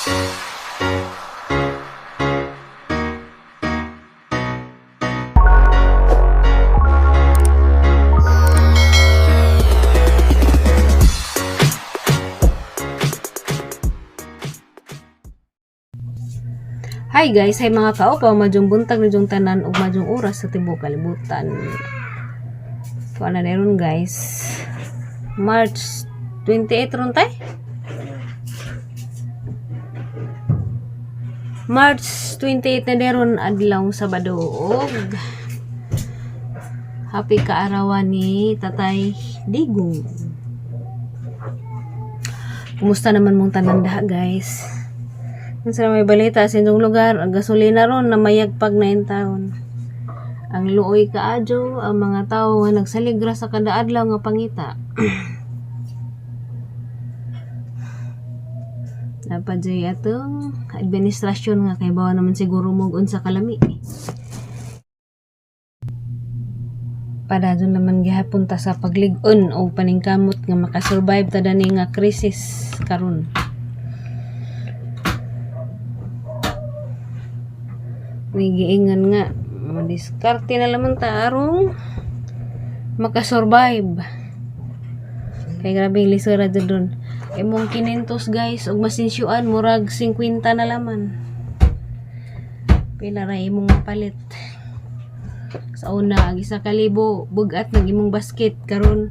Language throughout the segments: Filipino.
Hi guys, hay mga kaupaw, madyong buntag na dyong tanan ug madyong oras sa tibuok kalibutan. So ana deron guys, March 28 ron tay? March 28 na deron adlaw Sabado ug happy kaarawan ni Tatay Digong. Kumusta naman mong tanan daha guys? Sa may balita sa inyong lugar, ang gasolina ron na mayagpag na in taon. Ang luoy kaadyo, ang mga tao nga nagsaligra sa kada adlaw nga pangita. Napadjay atong administrasyon nga kay bawa naman siguro mugon sa kalami. Padadon naman gihapon ta sa paglig-on o paningkamot nga makasurvive ta dani nga krisis karon. May giingan nga madiskarte na lamang ta arong makasurvive kay grabe lisura doon imong 500 guys ug masinsyuan murag 50 na laman pila ra imong mapalit sa una ag 1,000 bugat nag imong basket karon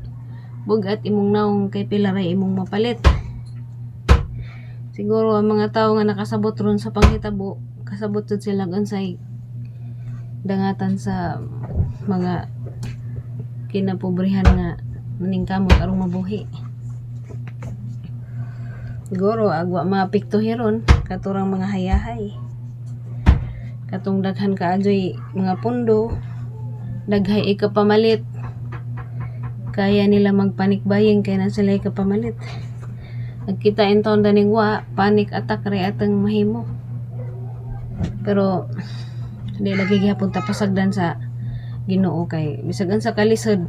bugat imong naong kay pila ra imong mapalit. Siguro ang mga tao nga nakasabot ron sa panghitabo kasabot jud sila unsay dangatan sa mga kinapobrihan nga maningkamot arong mabuhi. Siguro agwa maapekto hiron katurang mga hayahay. Katong daghan kaadyoy mga pundo, daghay ikapamalit. Kaya nila magpanikbaying kay na sila ikapamalit. Nagkita inton daning wa panic attack ray atang mahimo. Pero di lagi gihapon ta pasagdan sa Ginoo kay bisag sa kalisod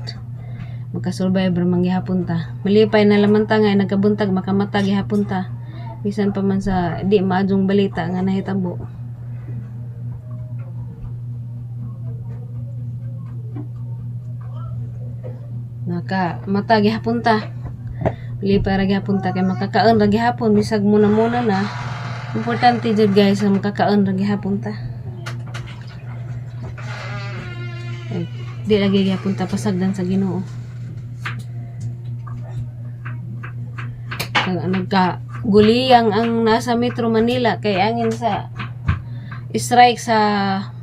makasurvive man gihapon ta. Malipay na lamang ta nga nagkabuntag makamata gihapon ta. Bisan pa man sa di maadjong balita nga nahitabo. Mata gihapon ta. Malipay ra gihapon ta kay makakaon ra gihapon bisag muna-muna na. Importante jud guys ang makakaon ra gihapon ta. Di lagi gihapon ta pasagdan sa Ginoo. Nagkaguliyang ang nasa Metro Manila kay angin sa strike sa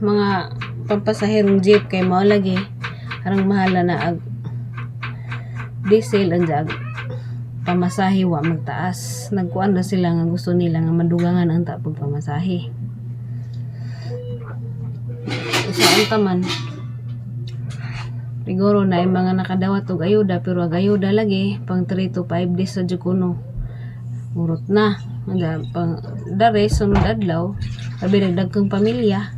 mga pampasaherong jeep kay mao lagi harang mahala na ag diesel anja pamasahe wa magtaas. Nagkuan na sila nga gusto nila nga madugangan ang tapog pamasahe. Sa antaman siguro na yung mga nakadawat og ayuda pero ag ayuda lagi pang 3 to 5 days sa jukuno urot na pang dare sunod adlaw sabi nagdagkang pamilya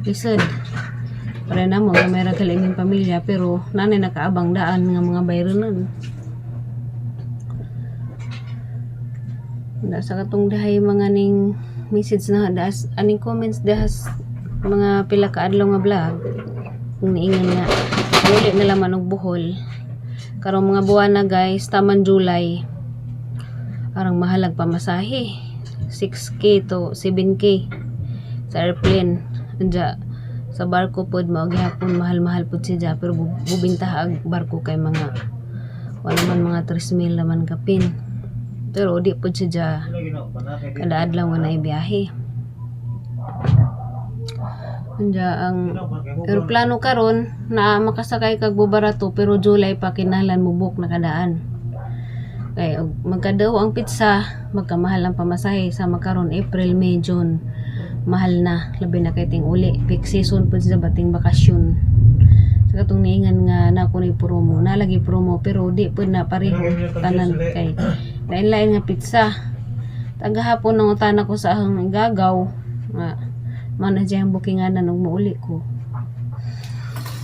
lisod para na mo may ra kaliming pamilya pero nanay nakaabang daan nga mga bayranon. Sa katong dahay mga ning message na das aning comments dahas mga pila ka adlaw nga vlog kung niingan nga uli na laman og buhol karong mga buwan na guys taman July arang mahalag pamasahe 6K to 7K sa airplane anja sa barko pod mao gihapon mahal-mahal pod siya pero bubinta ag barko kay mga wala man mga 3,000 laman kapin pero di pod siya kada adlaw nga naibiyahe. Anja ang eroplano karon na makasakay kag bubarato pero July pa kinahanglan mo book na kadaan. Kay magkadaw ang pizza, magkamahal ang pamasahe sa makaron April, May, June. Mahal na labi na kay ting uli. Peak season pud sa bating bakasyon. Sa katong niingan nga nako ni promo, nalagi promo pero di pud na pareho tanan kay lain-lain nga pizza. Tagahapon nang utana ko sa ahong gagaw nga mana diyang bookinganan og muuli ko.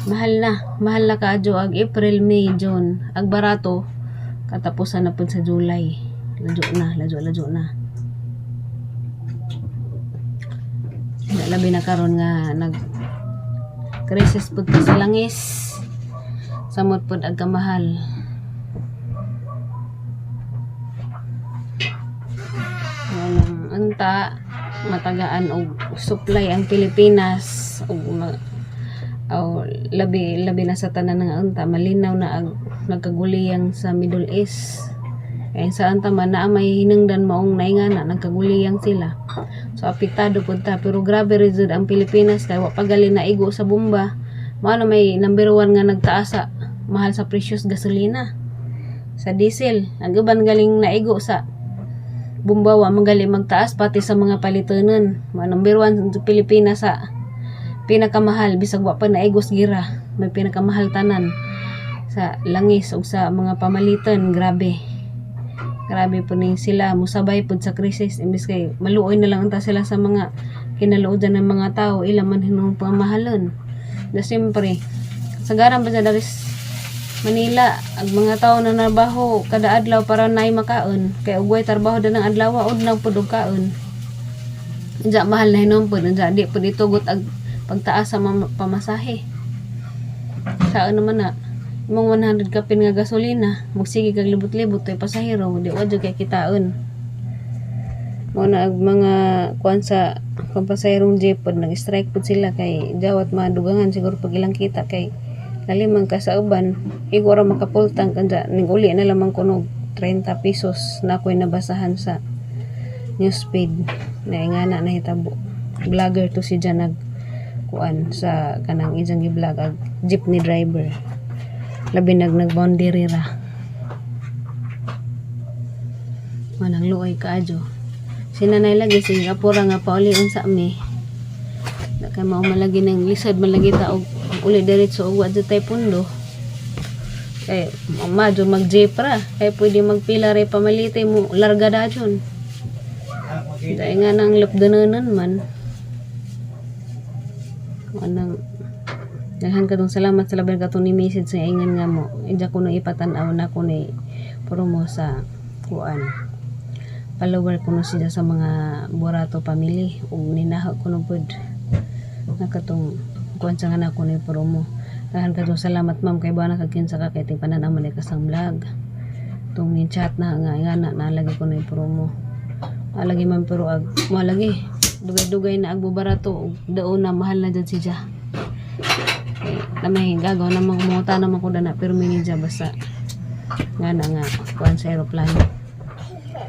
Mahal na kaadyo ag April, May, June. Ag barato katapusan na pud sa July. Lajo na. labi na karon nga nag krisis pud ta sa langis samot pud ag kamahal. Unta matagaan og supply ang Pilipinas og labi na sa tanan nga unta malinaw na ang nagkaguliyang sa Middle East. Kaya saan taman na may hinungdan maong naingana nagkaguliyang sila. So apektado pud ta pero grabe rizud ang Pilipinas kay wa pagali na igo sa bomba. Mao na may number 1 nga nagtaas sa mahal sa precious gasolina. Sa diesel, ang uban galing naigo sa bomba wa magali magtaas pati sa mga palitonon. Mao number 1 sa Pilipinas sa pinakamahal bisag wa pa naigos gira. May pinakamahal tanan sa langis ug sa mga pamaliton. Grabe po ning sila musabay pud sa krisis imbis kay maluoy na lang anta sila sa mga kinaluodan ng mga tao ila man hinung pamahalon. Da siyempre sagaran ba sa daris Manila ang mga tao na nabaho kada adlaw para naay makaon kay ugway trabaho da ng adlaw od nang pud og kaon. Unsa mahal na hinom pud unsa di pud itugot ang pagtaas sa pamasahe. Saan naman na imong 100 kapin nga gasolina magsige kag libot-libot toy pasahero di wa jud kay kitaon. Mo na ang mga kuan sa pampasaherong jeep pod nag-strike pod sila kay jawat madugangan siguro pag ilang kita kay lalimang ka sa uban igora makapultang kanja ning uli na lamang kuno 30 pesos na ako'y nabasahan sa newsfeed na ingana nahitabo. Vlogger to si Janag kuan sa kanang ijang gi-vlog ag jeepney driver. Labi nag-boundary ra. Manang luoy kaadyo. Sinanay lagi Singapore nga paulion sa ami. Da kay mao malagi ng lisod malagi ta og uli diretso og wa tay pundo. Kay madyo mag-jeep ra kay pwede magpila ray pamalite mo larga dayon. Dai nga nang lupdanonon man. Anang daghan kadtong salamat sa laban katong ni message sa ingan nga mo. Ija ko no ipatan-aw na ko ni promo sa kuan. Follower ko no sila sa mga Borato family ug ninaha ko no pud na katong kuan sa nga ko ni promo. Daghan kadtong salamat ma'am kay bana kag kinsa ka kay ting pananaman ni kasang vlog. Tung ni chat na nga ingana nalagi ko ni promo. Alagi man pero ag mo lagi dugay-dugay na ag Borato ug daon na mahal na jud siya. Namay gagaw na mga naman ko na pero minidya basta nga na nga kuan sa aeroplano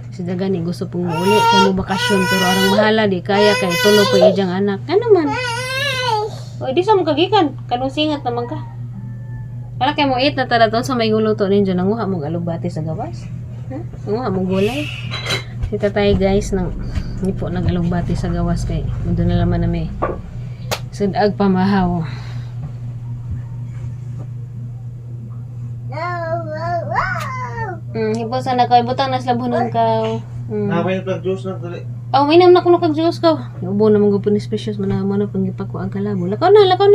si Dagani gusto pong uli kay mo bakasyon pero arang mahala di kaya kay tulo po ijang anak ano man o di sa mo kagikan kanong singat naman ka wala kay mo eat na tada sa may guluto ninyo nanguha mo alugbati sa gawas nanguha mo gulay si tatay guys nang nipo nag-alugbati sa gawas kay mundo na laman na may sudag pamahaw. Hiposan na ko, ibutang na slabunon ka. Namay na juice na dali. Oh, minam na ko ng juice ka. Ubo na mga punis precious man na pang gipako ang kalabo. Lakaw na. Lakaw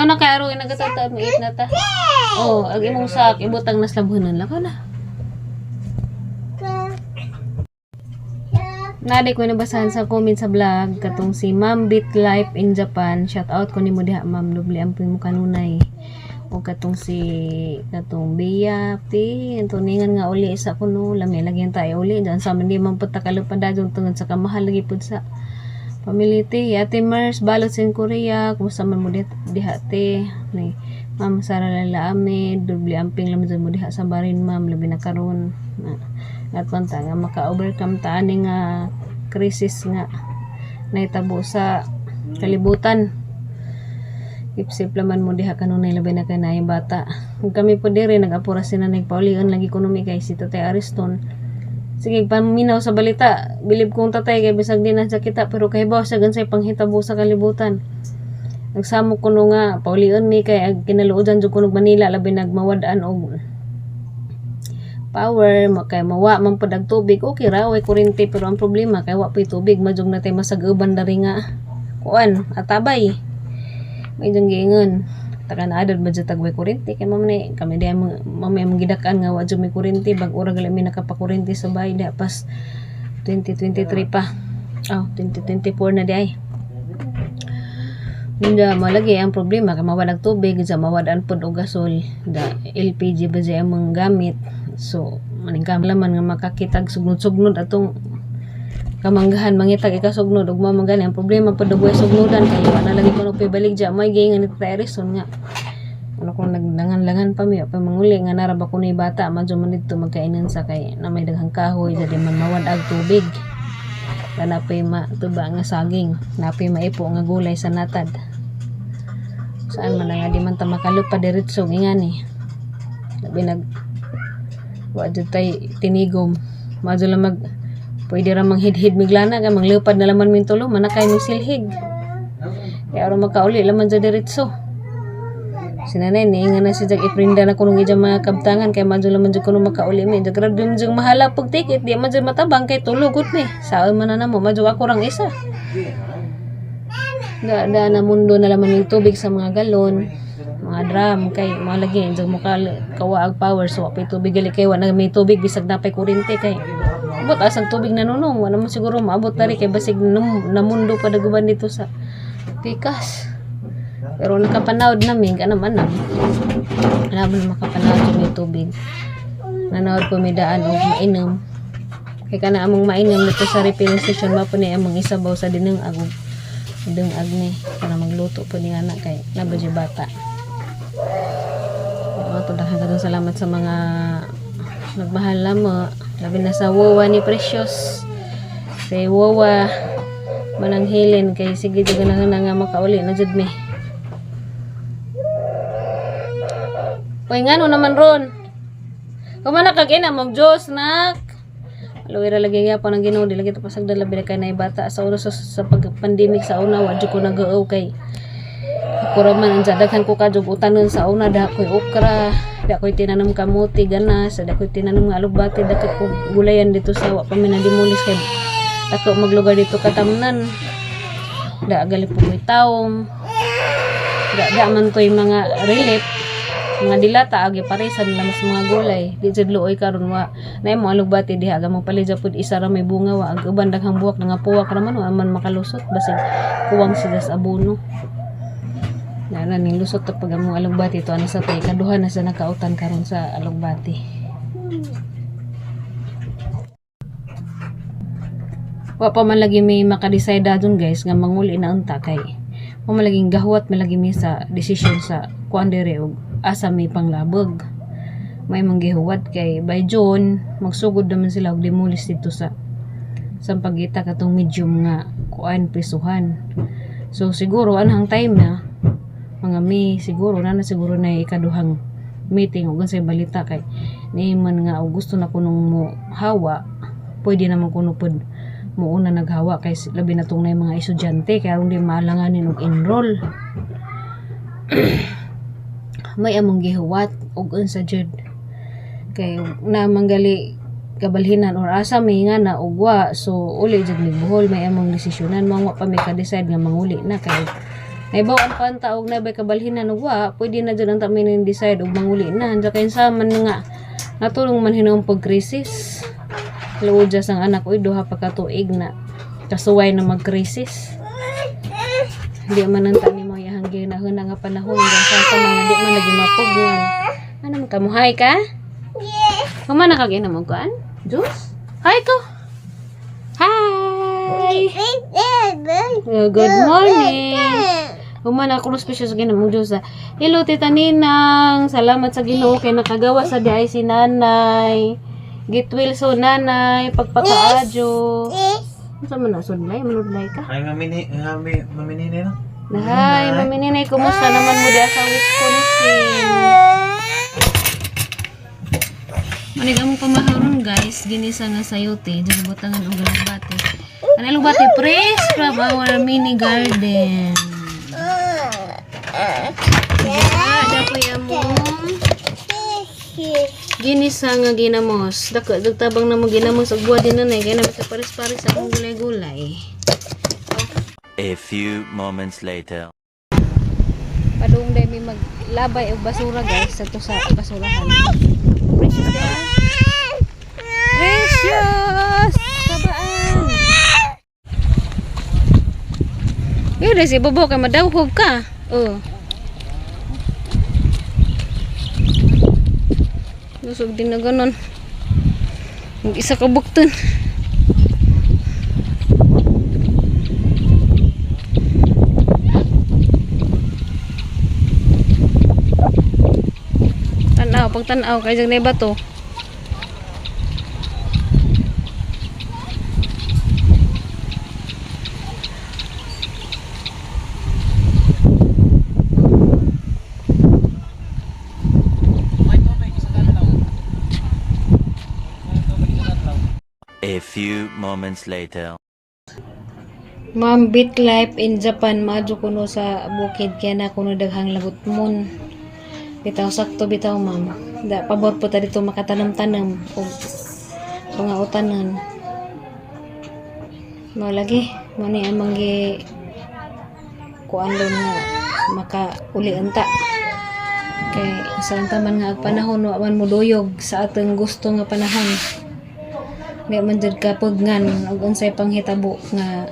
na kay aroy nagatata mo na ta. Oh, ang imong sak ibutang na slabunon. Lakaw na. Nadi ko nabasahan sa comment sa vlog katong si Ma'am Beat Life in Japan. Shout out ko nimo diha Ma'am, doble amping mo kanunay. O katong Bea P tuningan nga uli sa kuno lami lagyan tayo uli dyan sa hindi man puta kalupadadyon tungod sa kamahal lagi pud sa pamiliti Ate Mars balot sin Korea kumusta man mo diha te ni Ma'am Sara Lalaame doble amping lam mo diha sa barin Ma'am labi na karon at panta nga maka-overcome ta ani nga krisis nga naitabo sa kalibutan. Ipsip laman mo diha kanunay labi na kanay bata. Ug kami po dire nag-apura sina nagpaulian lagi ekonomi kay si Tatay Ariston. Sige paminaw sa balita, bilib kong tatay kay bisag din sa kita pero kay bawas sa gansay panghitabo sa kalibutan. Nagsamo ko no nga paulian mi kay ag kinaluodan jud kuno Manila labi nagmawadaan og power kay mawa man pud og tubig okay ra way kuryente pero ang problema kay wa pay tubig majug na tay masag-uban dari nga kuan atabay. May jang giingon taka na adad budget tagway kuryente kay mamne kami diay mamay mangidakan nga wa jud may kuryente bag ura gali mi nakapakuryente sa bahay diha pas 2023 pa 2024 na diay Hindi malagi ang problema kay mawad ang tubig sa mawadaan pod og gasol da LPG ba siya among gamit. So maning kamlaman nga makakitag sugnod-sugnod atong kamanggahan mangitag ikasugnod ug mao man gani ang problema pod og way sugnodan kay wala lagi kuno pibaligja may gingan ni Terison nga ano kung nagdangan-langan pa mi pa manguli nga nara ba kunoy bata madyo man didto magkainan sa kay na may daghang kahoy jadi man mawad ag tubig. Napay matuba nga saging, napay maipo nga gulay sa natad. Saan man nga di man ta makalupad diretso ngani. Labi nag wa jud tay tinigom. Madyo lang mag pwede ra manghid-hid miglana ka manglupad na laman min tulo manakay mo silhig. Kaya ara makauli laman jud diretso. Sinanay ni nga na si jag iprinda na kuno gidya mga kabtangan kay madyo laman jud kuno makauli mi. Jag grad jud mahala pag ticket di man jud matabang kay tulogot ni. Saan man na mo madyo ako rang isa. Da na mundo na laman yung tubig sa mga galon, mga drum kay malagi jag mo kawaag power so apay tubig gali kay wala may tubig bisag napay kuryente kay abot asang tubig nanunong wala mo siguro maabot na rin kay basig na mundo pa daguban dito sa pikas. Pero nakapanawd namin kanam-anam. Naman makapanawd yung may tubig. Nanawd po may daan o mainom. Kaya kana among mainom dito sa refilling station mapo ni among isabaw sa dineng agog. Dineng agne para magluto po ni anak kay nabadyo bata. Matudahan ka dun salamat sa mga nagmahal na mo. Labi na sa Wawa ni Precious. Kay Wawa mananghilin kay sige juga na nga makauli na jud mi. Uy, nga naman ron. Kumana ka gina, mag-Diyos, nak. Aluwira lagi nga pa ng Ginoo, di lagi ito pasagdan labi na kay na bata. Sa una sa pag-pandemic sa una, wadyo ko nag-uaw kay. Ako raman, ang zadaghan ko kadyo, utanon sa una, da ko'y okra, da ko'y tinanong kamuti, ganas, da ko'y tinanong nga alugbati, da ko'y gulayan dito sa paminadimulis kay. Da ko'y maglugar dito katamnan. Da agali po ko'y taong. Da man to'y mga relief. Mga dilata agi parisan lamas mga gulay di jud luoy karon wa nay mo alugbati diha aga mo palidya pud isa ra may bunga wa ag uban daghang buwak nga puwak ra man wa man makalusot basig kuwang sila sa abono na ning lusot ta pag among alugbati to ana sa tay kaduha na sa nakautan karon sa alugbati. Wa pa man lagi may makadeside dun guys nga manguli na unta kay mo malaging gahuat malagi mi sa decision sa kuan dire og asa may panglabog may manggihuwat kay by June magsugod naman sila og demolis dito sa pagita katong medium nga kuan prisuhan. So siguro anhang time na mga May siguro na siguro na ikaduhang meeting og unsay balita kay ni man nga og gusto na kunong mo hawa pwede naman kuno pod mo una naghawa kay labi na tong nay mga estudyante kay aron di maalanganin og enroll. May among gihuwat og unsa jud kay na manggali kabalhinan or asa may nga na ugwa so uli jud ni buhol may among desisyonan mao pa may ka-decide nga manguli na kay naibawan pa ang taog na bay kabalhinan ugwa pwede na jud ang tamin decide og manguli na anja kay sa man nga natulong man hinuong pag-krisis luod ja sang anak uy duha pa ka tuig na kasuway na mag-krisis di man ang tani mo yang ginahon nga panahon sa mga di man lagi mapugyan ano man kamo hi ka kumana ka gina mo kuan Diyos hi ko hi good morning kumana ako special sa gina mo Diyos hello tita Ninang salamat sa Ginoo kay nakagawa sa di ay si nanay gitwil so nanay pagpakaadyo sa man na sudlay manudlay ka Ay, maminini na. Hi, Mami Ninay, kumusta naman mo diya sa Wisconsin? Manig among pamaharon guys, ginisa nga sayote, diyan butangan og alugbati. Ano alugbati? Praise from our mini garden. Ada po among ginisa nga ginamos. Dako tabang na mo ginamos og buwa din nanay kay na sa pares-pares sa akong gulay-gulay. A few moments later. Padung day may maglabay og basura guys sa to sa basurahan. Precious guys. Precious! Kabaan! Dili si bobo kay madawhog ka. Oh. Lusog din na ganon. Yung isa ka bukton. Pag tanaw kay jang nay bato. A few moments later. Ma'am, beat life in Japan maadyo kuno sa bukid kaya na kuno daghang lagot-mon. Bitaw sakto bitaw ma'am. Da pabor po ta dito makatanam-tanam og mga utanan. Mao lagi mo ni amang gi kuan don nga makauli unta. Kay sa taman nga panahon wa man moduyog sa atong gusto nga panahon. Di man jud ka pugnan og unsay panghitabo nga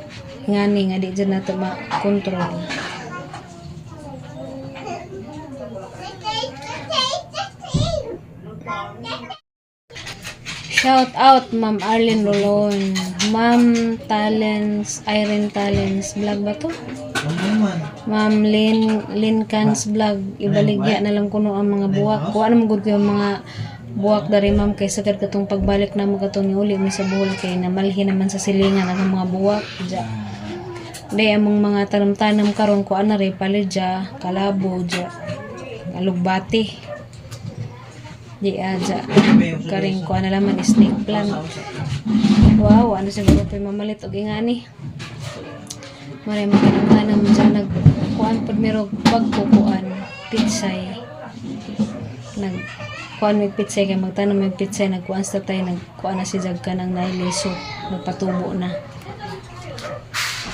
ngani nga di jud nato ma-control. Shout out Ma'am Arlene Rolon, Ma'am Talents, Irene Talents vlog ba to? Ma'am Lynn Cans vlog, ibaligya na lang kuno ang mga buwak. Kuha naman gud ko yung mga buwak dari ma'am kay sagad katong pagbalik na mo katong niuli mi sa buhol kay namalhi naman sa silingan ang mga buwak. Ja. Day among mga tanam-tanam karon ko ana ray palidya, kalabo, ja. Alugbati. Di aja. Karing ko ana laman snake plant. Wow, ano siguro pa mamalit og ingani. Maray makanang-tanam dyan nagkuan pud mirog pagkukuan pitsay. Kuan mig pitsay kay magtanong mig pitsay nagkuan sa tay nagkuan na si jag kanang nailiso nagpatubo na.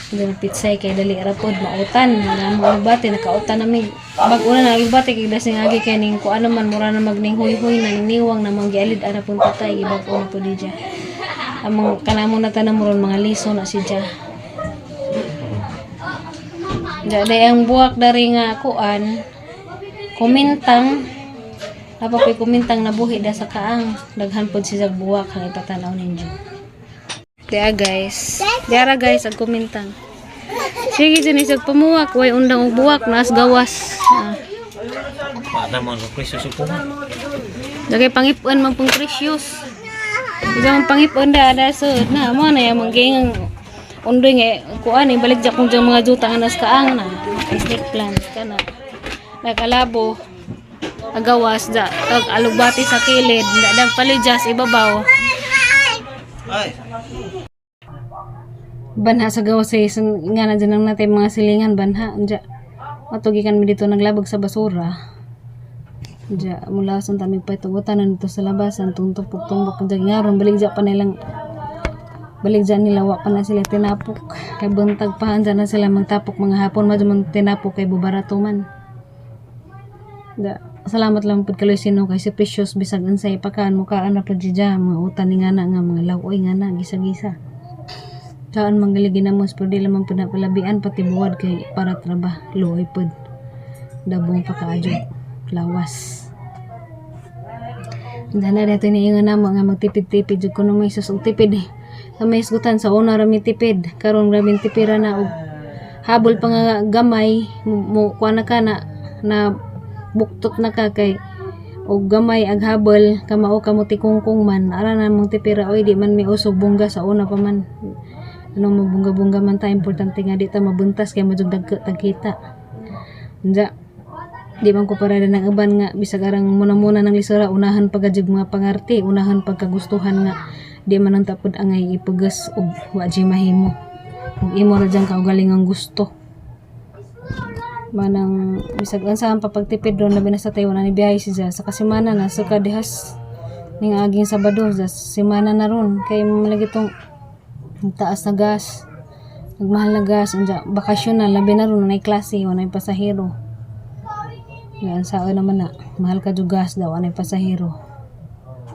Dili pitsay kay dali ra pod mautan na mo bati nakautan na mig bag-una na bati kay dasing agi kay ning kuan man mura na magning huy-huy na niwang na manggialid ara pun patay gibag-una pod diya. Among kanamo na tanam ron mga liso na si ja. Jadi ang buwak dari nga kuan kumintang apa ko'y kumintang nabuhi da sa kaang daghan pod si jag buwak ang ipatanaw ninyo. Diya guys. Diara guys ag kumintang. Sige dyan isag pamuwak way undang og buwak naas gawas. Ada man sa presyo supungan. Dagay pangipon man pong precious. Diba man pangipon da sud na mo na yung mangging undoy nga kuan balik jak kung mga juta nga nas kaang na snake plant kana nakalabo agawas da tag alugbati sa kilid dag palidjas ibabaw Ay. banha sa gawas sa nga na dyan natin mga silingan banha dya matugikan mi dito naglabag sa basura dya mula sa tamig pa itugutan na dito sa labasan tumpok-tumpok dya ngaron balik dya pa nilang balik dyan nila wa pa na sila tinapok kay buntag pa dyan na sila magtapok mga hapon madyo man tinapok kay bubarato man da salamat lang pud kaloy sino kay si Precious bisag unsay pakaan mukaan na pud dyan mga utan ni ngana nga mga lawoy ngana gisa-gisa taan manggaligi na mos pero di lamang pud napalabian pati buwad kay para traba luoy pud dabong pakaadyo lawas dana dito niingon namo nga magtipid-tipid jud kuno may susog tipid sa may isgutan sa una rami tipid karon rami tipira na og habol pa nga gamay mo kuan na kana na buktot na ka kay og gamay ag habol kamao ka mo tikungkung man ara na mong tipira oy di man mi usog bungga sa una pa man anong mabungga-bungga man ta importante nga di ta mabuntas kay madug tagkita nya di man ko para ng uban nga bisag arang muna ng lisura unahan pagajig mga pangarti unahan pagkagustuhan nga di man ang tapod angay ipugas og wa di mahimo ug imo ra jang kaugaling ang gusto manang bisag unsahan papagtipid ron labi na sa tayo na ni biyahe siya sa kasimana na sa kadihas ning aging Sabado sa semana na ron kay malagi tong taas na gas nagmahal na gas unja bakasyon na labi na ron na klase wanay pasahero yan sao naman na mahal ka jud gas daw anay pasahero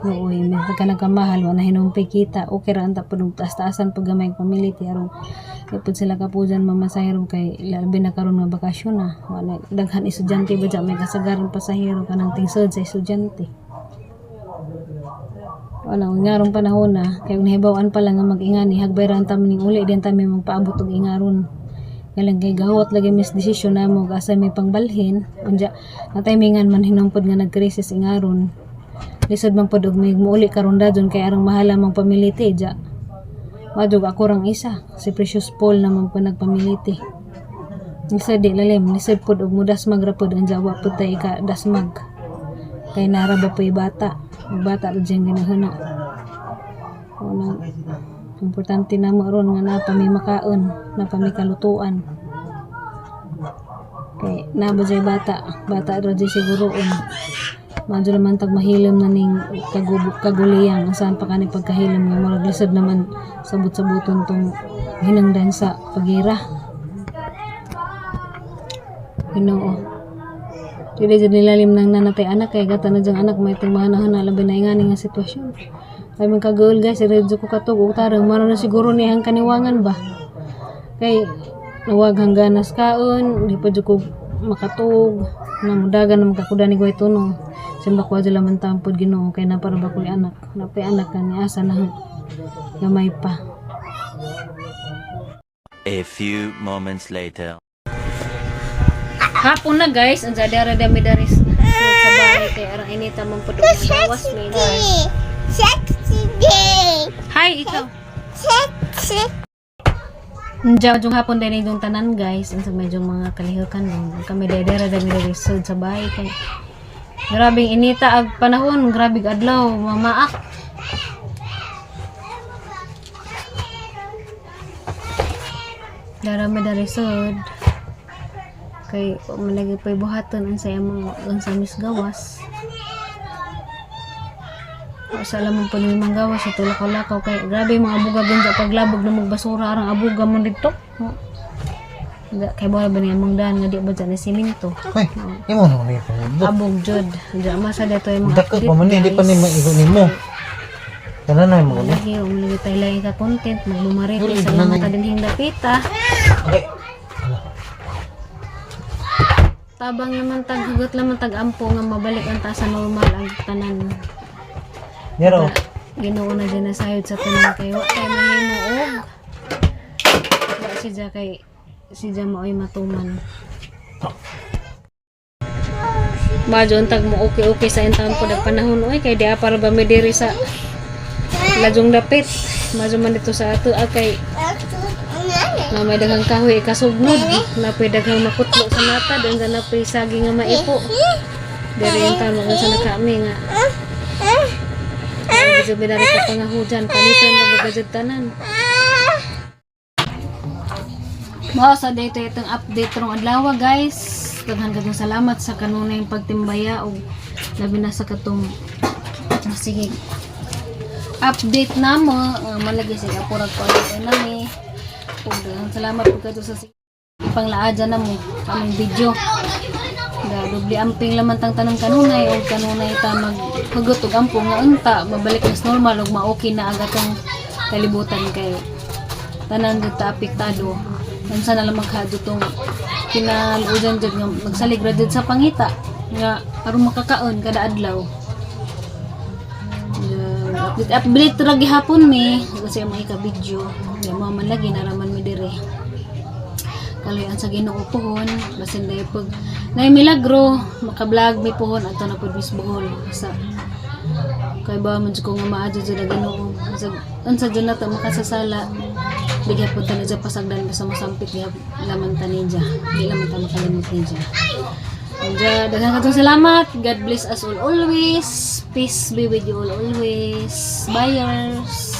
Nooy, may ka nagkamahal, wala hinumpi kita. Okay ra anta pud taas-taasan pag gamay pamilya aron kapag sila kapujan mamasahero kay labi na karon nga bakasyon na. Wala daghan estudyante ba dyan, may kasagaran pasahero kanang tingsod sa estudyante. Wala ngarong panahon na kay nahibawan pa lang nga mag-ingani hagbayran ta ning uli din ta may magpaabot og ingaron. Galang kay gahot lagi mis desisyon namo asa may pangbalhin unya na timingan man hinumpod nga nagkrisis ingaron. Lisod man pod og may muuli karon dadon kay arang mahala mang pamiliti ja. Wadog ako rang isa si Precious Paul naman po nagpamiliti. Lisod di lalim lisod pod og mudasmag ra pod ang jawa pod tay ka dasmag. Kay naraba po bata. Bata ra diyang ginahuna. Una importante na mo ron nga napami makaon, napami kalutuan. Kay naba jay bata ra jay siguroon. Madyo naman tag mahilam na ning kaguliyang saan pa kani pagkahilam nga murag lisod naman sabot-sabuton tong hinungdan sa pagira. Ginoo. Dili jud nilalim nang nanatay anak kay gata na jang anak may tingmahan na labi na ingani nga sitwasyon. Ay man kagul guys, redyo ko katog utarang maro na siguro ni hang kaniwangan ba. Kay nawag hangganas kaon, di pa jud ko makatug, namudagan na makakuda ni Guay Tuno. Simba ko adala man tampod Ginoo kay napara ba ko'y anak. Napay anak ni asa na gamay pa. A few moments later. Hapon na guys, ang dara dami daris sa bahay kay arang inita man pud ang gawas may guys. Sexy day. Hi ikaw. Sexy. Njang hapon din yung tanan guys, ang medyo mga kalihukan lang. Kami dara dami daris sa bahay kay grabing inita ag panahon, grabing adlaw, mamaak. Darami darisod. Kay malagi pa'y buhaton ang saya mga ang sa misgawas. O sa alam mo pa ng mga gawas sa tulakaw-lakaw kay grabe mga abuga ganda paglabog na magbasura arang abuga mo dito. Kay bala ba niya mong daan nga di ba dyan na siminto. Ay, imo na ni pangubok. Abog jud. Diyan masa dito yung mga Dako pa man di pa ni maigo nimo. Kana na mo ni. Lagi umulagi tayo lang ka content magbumarito sa mga kadinhing dapita. Okay. Tabang naman tag hugot naman tag ampo nga mabalik ang ta sa normal ang tanan. Yero. Ginoo na dyan na sayod sa tanan kay wa kay mahimo og wa siya kay siya maoy matuman. Madyon tag mo okay sa intang po panahon oy kay dia para ba mi diri sa lajong dapit. Madyo man dito sa ato kay na may daghang kahoy ikasugnod na pwede daghang makutlo sa mata dan sa napay sagi nga maipo diri ang tama sa nakami nga medyo binari ka pangahujan palitan na bagajud tanan mo sa dito itong update rong adlaw guys daghan kadtong salamat sa kanunay pagtimbaya og labi na sa katong sige update namo malagi sa apurag ko nami salamat po kayo sa panglaadya na mo kaming video dubli amping laman tang tanong kanunay o kanunay ta maghugot og ampo nga unta mabalik mas normal og ma-okay na agad ang kalibutan kay tanan jud ta apektado unsa na lang maghadto tong kinaludan jud nga magsaligra jud sa pangita nga aron makakaon kada adlaw. Update ra gihapon mi kasi may ka video ya mo man lagi naraman mi dire kaloy sa Ginoo pohon basin day pag nay milagro maka-vlog mi pohon ato na pud mis buhol sa kay ba man ko nga maadyo sa Ginoo unsa jud na ta makasasala bigya pud ta na pasagdan sa masampit niya laman ta ninja di laman ta makalimot ninja. Daghang kadtong salamat. God bless us all always. Peace be with you all always. Buyers.